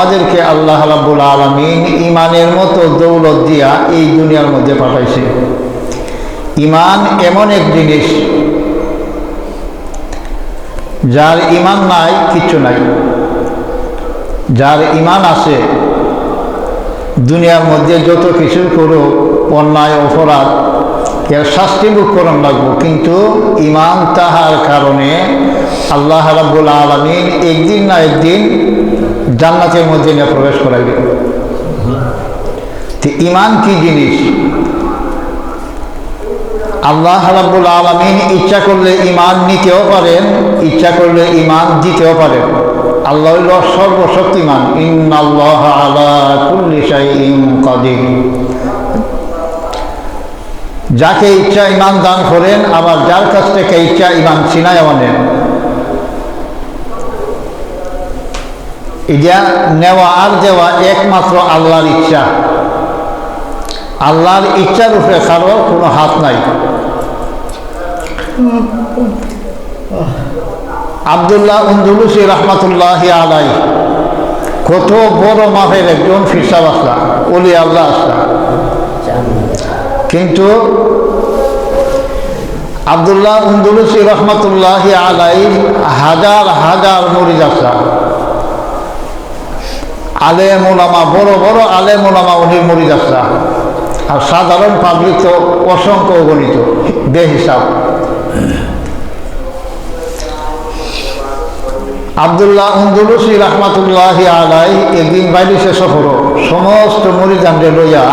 আমাদেরকে আল্লাহ রাব্বুল আলামিন ইমানের মতো দৌলত দিয়া এই দুনিয়ার মধ্যে পাঠাইছে। ইমান এমন এক জিনিস, যার ইমান নাই কিচ্ছু নাই। যার ইমান আছে দুনিয়ার মধ্যে যত কিছু করো, অন্যায় অপরাধ, এর শাস্তি ভোগ করণ লাগবো, কিন্তু ইমান তাহার কারণে আল্লাহ রাব্বুল আলামিন একদিন না একদিন জান্নাতের মধ্যে নিয়ে প্রবেশ করাইবে। তো ইমান কি জিনিস? আল্লাহ রাব্বুল আলামিন ইচ্ছা করলে ইমান নিতেও পারেন, ইচ্ছা করলে ইমান দিতেও পারেন। আল্লাহ হইল সর্বশক্তিমান। ইন্নাল্লাহা আলা কুল্লি শাইইন কাদির। যাকে ইচ্ছা ইমান দান করেন, আবার যার কাছ থেকে ইচ্ছা ইমান ছিনায় আনেন। এটা নেওয়া আর দেওয়া একমাত্র আল্লাহর ইচ্ছা। আল্লাহর ইচ্ছার উপরে কারো কোনো হাত নাই। আব্দুল্লাহ আন্দলুসি রহমাতুল্লাহি আলাইহি কত বড় মাপের একজন ফিরসাব আসলা, ওলি আল্লাহ আসলা, কিন্তু আব্দুল্লাহ আন্দলুসি রহমাতুল্লাহি আলাইহি হাজার হাজার মুরিদ আসলা, আলেম ওলামা, বড় বড় আলেম ওলামা উনির মুরিদ আসলা, আর সাধারণ পাবলিক তো অসংখ্য গণিত বেহিসাব। আব্দুল্লাহ আন্দলুসি রহমাতুল্লাহি আলাইহি একদিন বাইরেছে সফর, সমস্ত মুরিদানরে লইয়া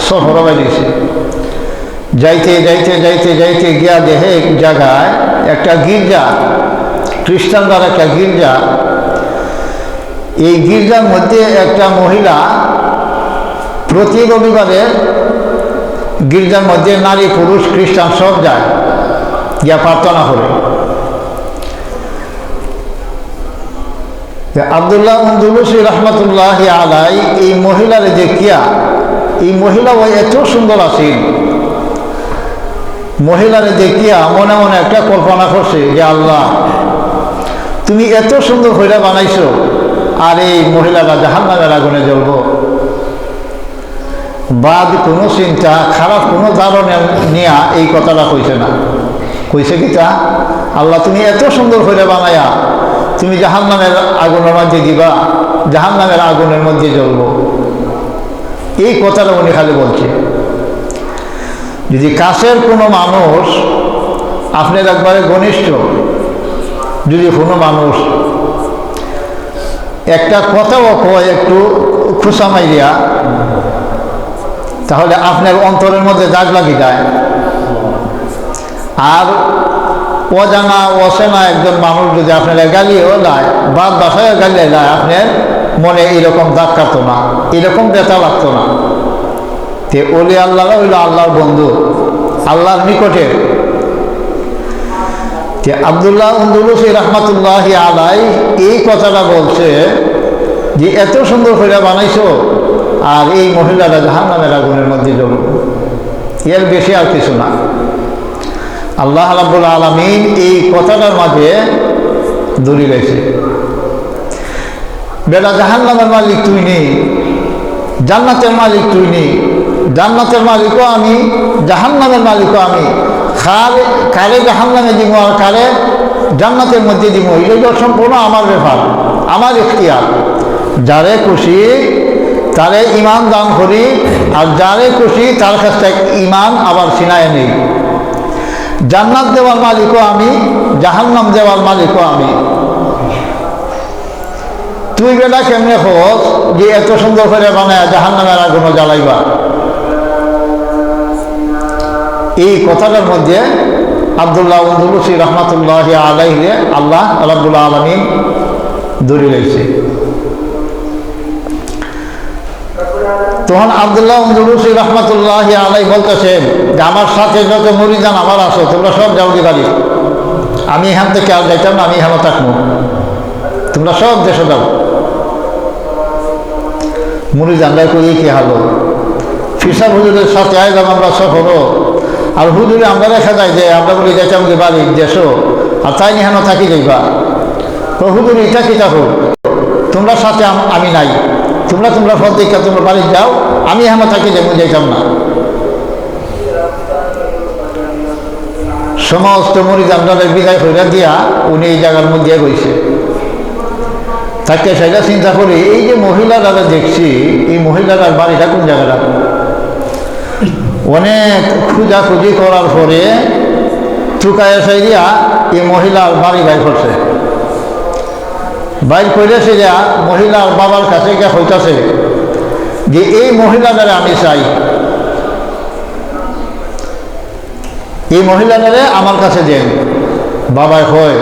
সফর বাইরেছে। যাইতে যাইতে যাইতে যাইতে গিয়া দেহে এক জায়গায় একটা গির্জা, খ্রিস্টানদের একটা গির্জা। এই গির্জার মধ্যে একটা মহিলা প্রতি রবিবারে গির্জার মধ্যে নারী পুরুষ খ্রিস্টান সব যায়, গিয়া প্রার্থনা করে। আব্দুল্লাহ আন্দলুসি রহমাতুল্লাহি আলাইহি এই মহিলারে দেখিয়া, এই মহিলা ওই এত সুন্দর আছেন, মহিলারে দেখিয়া মনে মনে একটা কল্পনা করছে যে আল্লাহ তুমি এত সুন্দর হইরা বানাইছো, আর এই মহিলারা জাহান্নামের আগুনে জ্বলব। বাদ কোনো চিন্তা, খারাপ কোনো ধারণা নিয়া এই কথাটা কইছে না। কইছে কি তা, আল্লাহ তুমি এত সুন্দর হইরা বানাইয়া তুমি জাহান্নামের আগুনের মধ্যে দিবা, জাহান্নামের আগুনের মধ্যে জ্বলব। এই কথাটা উনি খালি বলছে। যদি কাছের কোনো মানুষ, আপনার একবারে ঘনিষ্ঠ যদি কোনো মানুষ একটা কথাও কয় একটু খুশা মাইরিয়া, তাহলে আপনার অন্তরের মধ্যে দাগ লাগি যায়। আর অজানা অচেনা একজন মানুষ যদি আপনার গালিও দেয়, বাদ বাসায় গালিয়ে দেয়, আপনার মনে এইরকম দাগ কাটতো না, এরকম ব্যথা লাগতো না। তে ওলি আল্লাহ হইল আল্লাহর বন্ধু, আল্লাহর নিকটের। তে আব্দুল্লাহ আন্দলুসি রহমাতুল্লাহি আলাইহি এই কথাটা বলছে যে এত সুন্দর করে বানাইছো, আর এই মহিলারা জাহান্নামের আগুনের মধ্যে জ্বলব। এর বেশি আর কিছু না। আল্লাহ রাব্বুল আলামিন এই কথাটার মাঝে দড়ি রয়েছে। বেটা জাহান্নামের মালিক তুই নেই, জান্নাতের মালিক তুই নেই। জান্নাতের মালিকও আমি, জাহান্নামের মালিকও আমি। কারে জাহান্নামে দিব আর কারে জান্নাতের মধ্যে দিব, এটা সম্পূর্ণ আমার ব্যাপার, আমার ইখতিয়ার। যারে খুশি তারে ইমান দান করি, আর যারে খুশি তার কাছ থেকে ইমান আবার ছিনায় নেই। জান্নাত দেওয়ার মালিকও আমি, জাহান্নাম দেওয়ার মালিকও আমি। তুই বেটা কেমনে খোঁজ যে এত সুন্দর করে বানায় জাহান্নামের আগুনও জ্বালাইবা? এই কথাটার মধ্যে আব্দুল্লাহ আন্দলুসি রহমাতুল্লাহি আলাইহি আল্লাহ রাব্বুল আলামিন ধরে রয়েছে। তখন আব্দুল্লাহ আন্দলুসি রহমাতুল্লাহি আলাইহি বলতেছেন যে আমার সাথে যত মুরিদান আমার আসো, তোমরা সব যাও বাড়ি, আমি এখান থেকে আর যাইতাম না, আমি এখানে থাকবো, তোমরা সব দেশে যাও। মুরিদানরা কই কি হালো, ফিরসাব হুজুরের সাথে আইলাম আমরা সফরও, আর হুজুরে আমরা দেখা যায় যে আমরা বলি যাইতাম যে বাড়ির দেশও, আর তাই এখানে থাকি যাইবা। তো হুজুর এটা কি থাকুক, তোমরা সাথে আমি নাই, তোমরা ফল দেখা তোমরা বাড়ি যাও, আমি এখানে থাকি যেমন যাইতাম না। সমস্ত মুরিদানদের বিদায় হইয়া দিয়া উনি এই জায়গার মধ্যে গইছে। তাকে সেটা চিন্তা করি, এই যে মহিলারা দেখছি, এই মহিলার বাড়িটা কোন জায়গাটা? অনেক খুঁজাখুঁজি করার পরে চুকায় সাইরিয়া এই মহিলার বাড়ি বাইর করছে। বাইর করেছে যা মহিলার বাবার কাছে গিয়ে হইতাছে যে এই মহিলাটারে আমি চাই, এই মহিলাটারে আমার কাছে দেন। বাবাই হয়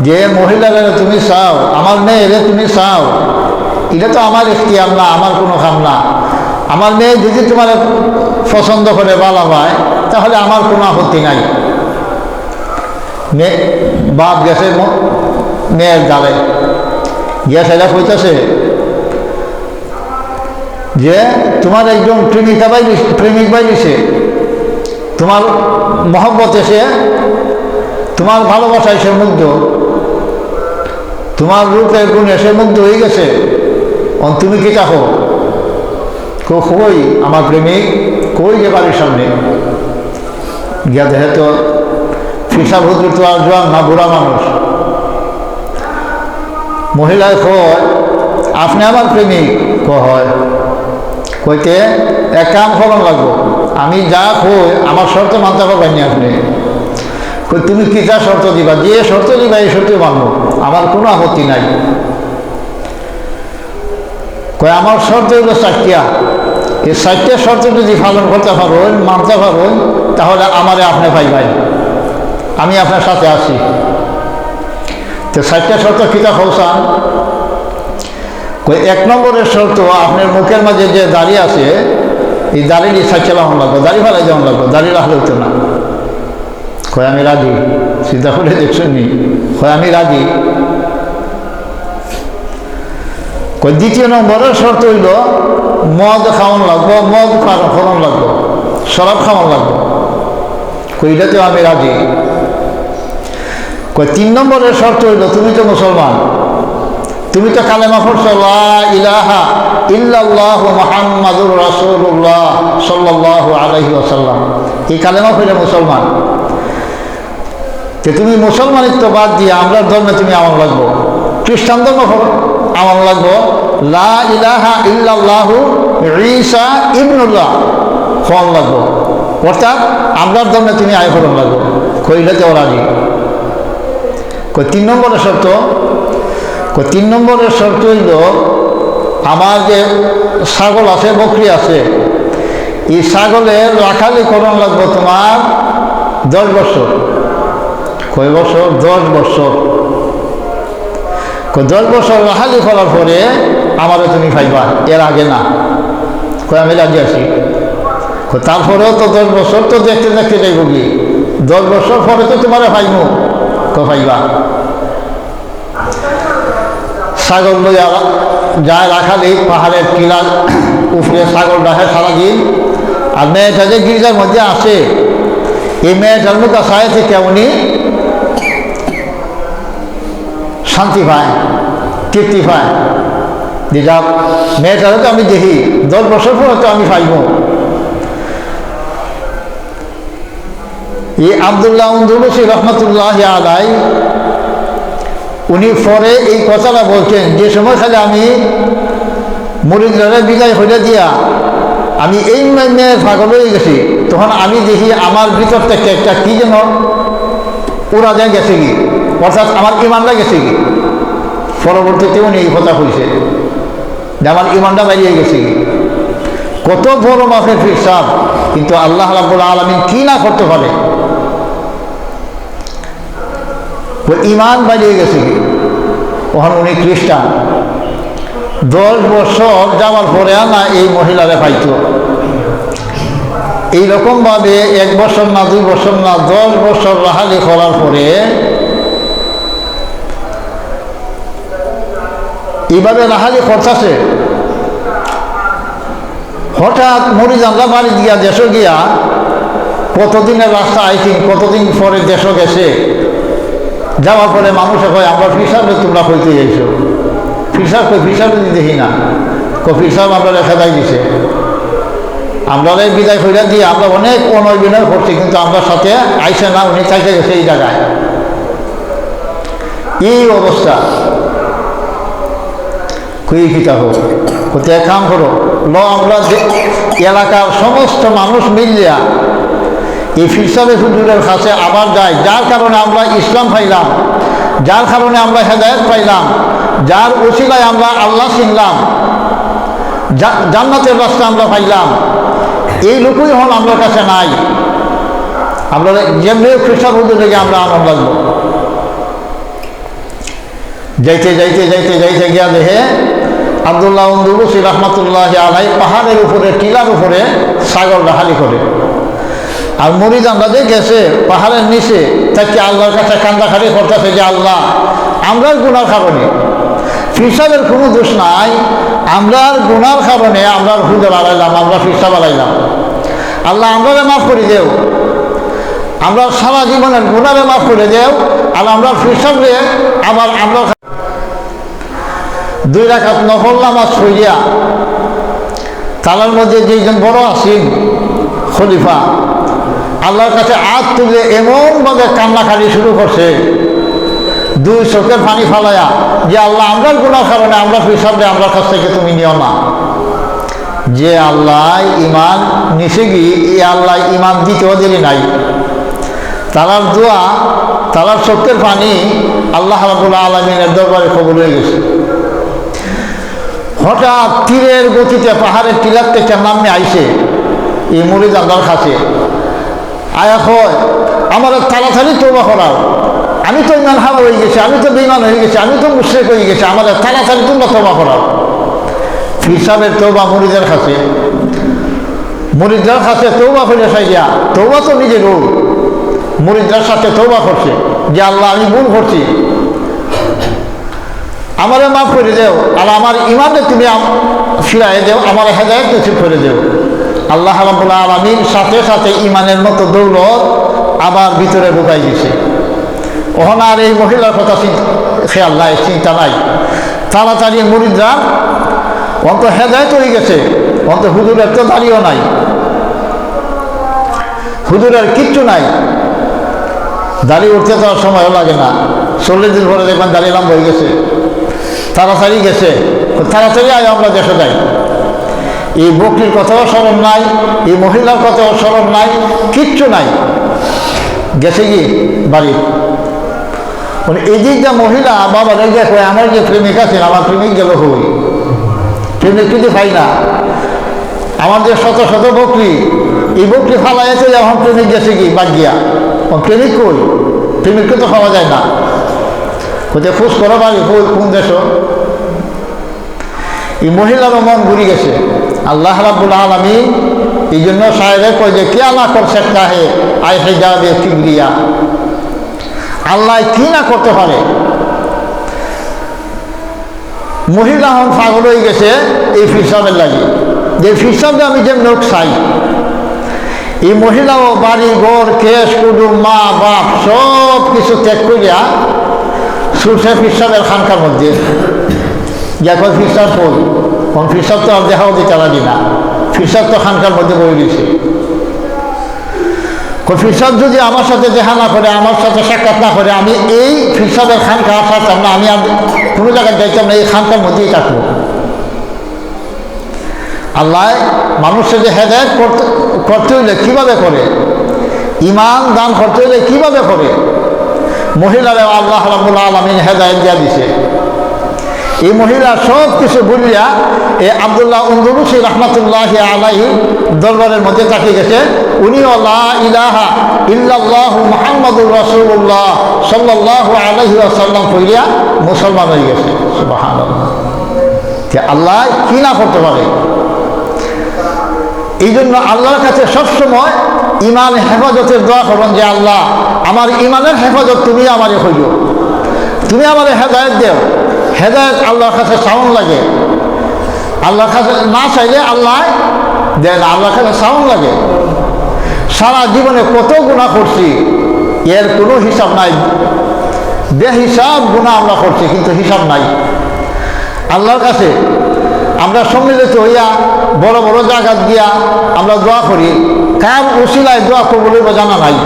যে মহিলাটারে তুমি চাও, আমার মেয়েরে তুমি চাও, এটা তো আমার ইখতিয়ার না, আমার কোনো কাম না। আমার মেয়ে যদি তোমার পছন্দ করে ভালো হয় তাহলে আমার কোনো আপত্তি নাই। মেয়ে বাপ গেছে মেয়ের গালে গিয়া সেটা কইতেছে যে তোমার একজন প্রেমিক বাইলিছে, তোমার মহব্বত এসে, তোমার ভালোবাসায় সে মুগ্ধ, তোমার রূপের গুণে সে মুগ্ধ হয়ে গেছে, তুমি কি চাও? কই আমার প্রেমিক, কই যে বাড়ির সামনে গিয়া দেখে তো ফিসা ভদ্র তো আর জোয়ান না, বুড়া মানুষ। মহিলায় কয় আপনি আমার প্রেমিক? হয়। কইতে এক কাম করন লাগবো, আমি যা কই আমার শর্ত মানতে পারবেন না আপনি। কই তুমি কি যা শর্ত দিবা, যে শর্ত দিবা এই শর্ত মানবো, আমার কোনো আপত্তি নাই। কয় আমার শর্ত হইল 4টা, এই 4টা শর্ত যদি পালন করতে পারবেন, মানতে পারবেন, তাহলে আমারে আপনি পাইবেন, আমি আপনার সাথে আছি। তো 4টা শর্ত কিতা হৌসান? কই 1 নম্বরের শর্ত, আপনার মুখের মাঝে যে দাড়ি আছে এই দাড়িটি সাইকেল আমার লাগবে, দাড়ি ফেলাই যেমন লাগবে, দাড়ি রাখলে হতো না। কয় আমি রাজি। চিন্তা করে দেখছেন নি? কয় আমি রাজি। কই 2 নম্বরের শর্ত হইল মদ খাওয়ান লাগবো, মদ খাওয়ান লাগবো, শরাব খাওয়ান লাগবো। কই এটাতেও আমি রাজি। কই 3 নম্বরের শর্ত হইল তুমি তো মুসলমান, তুমি তো কালেমা পড়ছো লা ইলাহা ইল্লাল্লাহু মুহাম্মাদুর রাসূলুল্লাহ সাল্লাল্লাহু আলাইহি ওয়াসাল্লাম, এই কালেমা পড়ে মুসলমান। যে তুমি মুসলমানিত্ব বাদ দিয়ে আমরা ধর্মে তুমি আমল লাগবো, খ্রিস্টান ধর্ম আমল লাগবো, লা ইলাহা ইল্লাল্লাহু ঈসা ইবনুল্লাহ হওয়ান লাগবো, অর্থাৎ আমরা ধর্মে তুমি আয় করন লাগবো। কইলে তো রাজি। কই 3 নম্বরের শর্ত? কই 3 নম্বরের শর্ত হইল আমার যে ছাগল আছে, বকরি আছে, এই ছাগলের রাখালি করণ লাগবো তোমার 10 বছর। কয় বছর? 10 বছর। কয় 10 বছর রাখালি করার পরে আমারও তুমি পাইবা, এর আগে না। কয় আমি রাজি আছি। তারপরেও তো 10 বছর তো দেখতে দেখতে যাইব কি, 10 বছর পরে তো তোমার পাইব। কয় পাইবা। ছাগল লইয়া যায় রাখালি পাহাড়ের টিলার উপরে, ছাগল রাখে সারাদিন। আর মেয়েটা যে গির্জার মধ্যে আসে, এই মেয়েটার মুখ আশায় থেকে উনি শান্তি পায়, তৃপ্তি পায়। যে যাক মেয়েটারও তো আমি দেখি 10 বছর পরে তো আমি পাইব। এই আব্দুল্লাহ উন্দুলুসি রহমতুল্লাহ আলাই উনি পরে এই কথাটা বলছেন, যে সময় খালি আমি মুরিদরা বিদায় হইলে দিয়া আমি এই মেয়ের পাগল হয়ে গেছি, তখন আমি দেখি আমার ভিতর থেকে একটা কি যেন উড়া যায় গেছে কি, অর্থাৎ আমার ইমানটা গেছে কি। পরবর্তীতে উনি এই কথা কইছে যে আমার ইমানটা বেরিয়ে গেছে কি। কত বড় মাফের ফিরসাদ, কিন্তু আল্লাহ রাব্বুল আলামিন কি না করতে পারে, ওই ইমান বেরিয়ে গেছে কি। ওখানে উনি খ্রিস্টান। 10 বছর যাওয়ার পরে না এই মহিলারে পাইত। এইরকমভাবে 1 বছর না 2 বছর না 10 বছর রাহালি করার পরে এইভাবে রাহালি করতেছে। হঠাৎ মরিজানরা বাড়ি গিয়া দেশে গিয়া কতদিনের রাস্তা, আই থিঙ্ক কতদিন পরে দেশে গেছে। যাওয়ার পরে মানুষে কয় আমরা হিসাবে তোমরা হইতে যাইছো। ফিরসাব কই ফিরসাব দেখি না ফিরসাব আমরা খেদাই দিছে আমরা বিদায় কইরা দিয়ে আমরা অনেক অনয় বিনয় করছি কিন্তু আমরা সাথে আইসে না উনি চাইতে গেছে এই জায়গায় এই অবস্থা কুই কিতা হোক কোথায় কাম করো আমরা এলাকার সমস্ত মানুষ মিলিয়া এই ফিরসাবে হুজুরের কাছে আবার যাই যার কারণে আমরা ইসলাম পাইলাম যার কারণে আমরা হেদায়েত পাইলাম যার ওসিলায় আমরা আল্লাহ চিনলাম জান্নাতের রাস্তা আমরা পাইলাম এই লোকই হন আমার কাছে নাই আমরা যেমনি ফিরসাব হুজুর থেকে আমরা আনন্দ লাগবো যাইতে যাইতে যাইতে যাইতে গিয়া দেখে আব্দুল্লাহ উন্দুলুসি রহমতুল্লাহ আলাই পাহাড়ের উপরে টিলার উপরে ছাগল রাহালি করে আর মুরিদ আমরা যে গেছে পাহাড়ের নিচে তাকে আল্লাহর কাছে কান্দাখাড়ি করতেছে যে আল্লাহ আমরার গুনার কারণে ফিরসাবের কোনো দোষ নাই আমরার গুনার কারণে আমরা হুজুর আলাইলাম আমরা ফিরসাব আলাইলাম আল্লাহ আমরারে মাফ করে দেও আমরা সারা জীবনের গুনারে মাফ করে দেও আর আমরা ফিরসাবরে আবার আমরা 2 রাকাত নফল নামাজ পড়িয়া তালার মধ্যে যেজন বড় আছেন খলিফা আল্লাহর কাছে হাত তুলে এমনভাবে কান্নাকাটি শুরু করছে 2 চোখের পানি ফালাইয়া যে আল্লাহ আমরার গুনার কারণে আমরা ফিরসাবরে আমার কাছ থেকে তুমি নিও না যে আল্লাহ ইমান নিচে গিয়ে এই আল্লাহ ইমান দিতেও দেরি নাই তালার দোয়া তালার চোখের পানি আল্লাহ রাব্বুল আলামিনের দরবারে কবুল হয়ে গেছে হঠাৎ তীরের গতিতে পাহাড়ের টিলার থেকে নামে আইসে এই মুরিদ আল্লাহর কাছে আয়া হয় আমার তাড়াতাড়ি তওবা করাও আমি তো ইমান হারা হয়ে গেছি আমি তো বেঈমান হয়ে গেছি আমি তো মুশরিক হয়ে গেছি আমাদের তাড়াতাড়ি তোমরা তওবা করাও ফিরসাবের তওবা মুরিদের কাছে তওবা করে সাইয়া তওবা তো নিজে রোগ মুরিদের সাথে তওবা করছে যে আল্লাহ আমি ভুল করছি আমারে মাফ করে দেও আর আমার ইমানে তুমি ফিরাই দেও আমার হেদায়েত নসিব করে দেও আল্লাহ রাব্বুল আলামিন সাথে সাথে ইমানের মতো দৌলত আবার ভিতরে ঢুকাই দিয়েছে ওখান আর এই মহিলার কথা খেয়াল নাই চিন্তা নাই তাড়াতাড়ি মুরিদরা অন্ত হেদায়েত হয়ে গেছে অন্ত হুজুরের তো দাঁড়িয়েও নাই হুজুরের কিচ্ছু নাই দাঁড়িয়ে উঠতে তো আর সময়ও লাগে না 40 দিন পরে দেখবেন দাঁড়িয়ে লাম্ব হয়ে গেছে তাড়াতাড়ি গেছে তাড়াতাড়ি আয় আমরা দেশে যাই এই বকরির কথাও স্মরণ নাই এই মহিলার কথাও স্মরণ নাই কিচ্ছু নাই গেছে কি বাড়ি মানে এই যে মহিলা বাবা রেগে কয়ে আমার যে প্রেমিক আছেন আমার প্রেমিক গেল হই প্রেমিক কিন্তু পাই না আমার যে শত শত বকরি এই বকরি ফালাইতে এখন প্রেমিক গেছে কি বাদ গিয়া প্রেমিক কই প্রেমিককে তো পাওয়া যায় না কোথায় ফুস করা বাড়ি কোন দেশ এই মহিলারও মন ঘুরে গেছে আল্লাহ রাব্বুল আলামিন এই জন্য সাহেবে কয় যে কে না কর सकता है আই হিজাবে কিবরিয়া আল্লাহ কি না করতে পারে মহিলা হন পাগল হয়ে গেছে এই ফিরসাবের লাগে যে ফিরসাবে আমি যেমন লোক চাই এই মহিলাও বাড়ি ঘর কেশ কুটুম মা বাপ সব কিছু ত্যাগ করিয়া সুরসে ফিরসাবের খানকার মধ্যে যখন ফিরসাব কই কোন ফিরসাব তো আর দেখাও দিতে পারি না ফিরসাব তো খানকার মধ্যে বই দিয়েছে ফিরসাব যদি আমার সাথে দেখা না করে আমার সাথে সাক্ষাৎ না করে আমি এই ফিরসাবের খানকা থাকতাম না আমি আর কোনো জায়গায় যাইতাম না এই খানকার মধ্যেই থাকবো আল্লাহ মানুষের যে হেদায়েত করতে হইলে কীভাবে করে ইমান দান করতে হইলে কীভাবে করে মহিলারা আল্লাহ রাব্বুল আলামিন হেদায়েত দিয়া দিছে এই মহিলা সব কিছু বলিয়া এই আব্দুল্লাহ উন্দুলুসি রহমতুল্লাহি আলাইহি দরবারের মধ্যে তাকিয়ে গেছে উনিও লা ইলাহা ইল্লাল্লাহু মুহাম্মাদুর রাসূলুল্লাহ সাল্লাল্লাহু আলাইহি ওয়াসাল্লাম কইয়া মুসলমান হয়ে গেছে সুবহানাল্লাহ যে আল্লাহ কি না করতে পারে এই জন্য আল্লাহর কাছে সবসময় ইমান হেফাজতের দোয়া করুন যে আল্লাহ আমার ইমানের হেফাজত তুমি আমারে হইল তুমি আমারে হেদায়েত দেও হেদায়েত আল্লাহর কাছে চাউন লাগে আল্লাহর কাছে না চাইলে আল্লাহ দেন আল্লাহর কাছে চাউন লাগে সারা জীবনে কত গুনাহ করছি এর কোনো হিসাব নাই বেহিসাব গুনাহ আমরা করছি কিন্তু হিসাব নাই আল্লাহর কাছে আমরা সম্মিলিত হইয়া বড় বড় জায়গা দিয়া আমরা দোয়া করি, কার উসিলায় দোয়া কবুল হইব জানা নাই।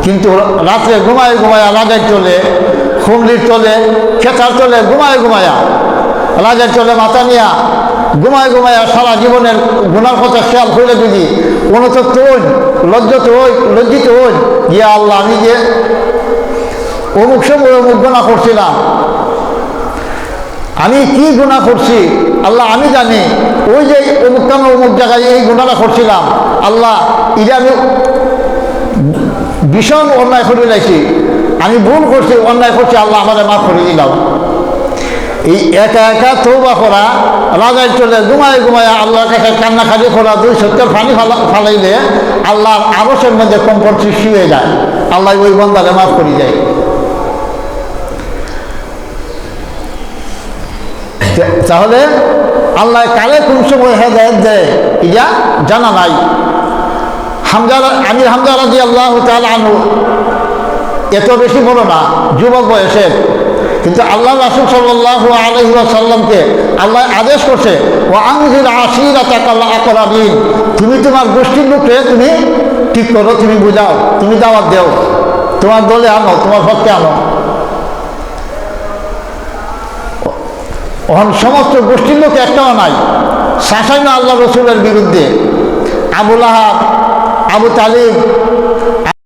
কিন্তু রাত্রে ঘুমায় ঘুমায়া রাজার চলে, হুমলির চলে, খেতার চলে, ঘুমায় ঘুমায়া রাজার চলে মাথা নিয়া ঘুমায় ঘুমায়া সারা জীবনের গুনার কথা খেয়াল করে যদি অনুতপ্ত হই, লজ্জিত হই যে আল্লাহ আমি যে অমুক সময় অমুক গুনাহ করছিলাম, আমি কি গুনাহ করছি আল্লাহ আমি জানি, ওই যে অমুক কেন অমুক জায়গায় এই গুনাহটা করছিলাম আল্লাহ, এটা আমি ভীষণ অন্যায় করে লাইছি, আমি ভুল করছি, অন্যায় করছি, আল্লাহ আমাদের মাফ করে দিলাম। এই একা একা তওবা করা, রাজায় চলে ঘুমায় ঘুমায় আল্লাহর কাছে কান্নাকাটি করা, 2 সত্যের পানি ফালাইলে আল্লাহর আরশের মধ্যে কম্পন সৃষ্টি হয়ে যায়, আল্লাহ ওই বন্দাকে মাফ করে যায়। তাহলে আল্লাহ কালে কোন সময় হেদায়েত দেয় এটা জানা নাই। আমির হামজা রাদিয়াল্লাহু তাআলা আনহু এত বেশি বড় না, যুবক বয়সের, কিন্তু আল্লাহ রাসূল সাল্লাল্লাহু আলাইহি ওয়াসাল্লামকে আল্লাহ আদেশ করছে, ওয়া আনজির আশীরাতাকাল আকরাবিন, তুমি তোমার গোষ্ঠীর লোককে তুমি ঠিক করো, তুমি বুঝাও, তুমি দাওয়াত দাও, তোমার দলে আনো, তোমার পক্ষে আনো। ওখান সমস্ত গোষ্ঠীর লোক একটাও নাই, শাসাই না আল্লাহ রসুলের বিরুদ্ধে, আবু লাহাব, আবু তালিব,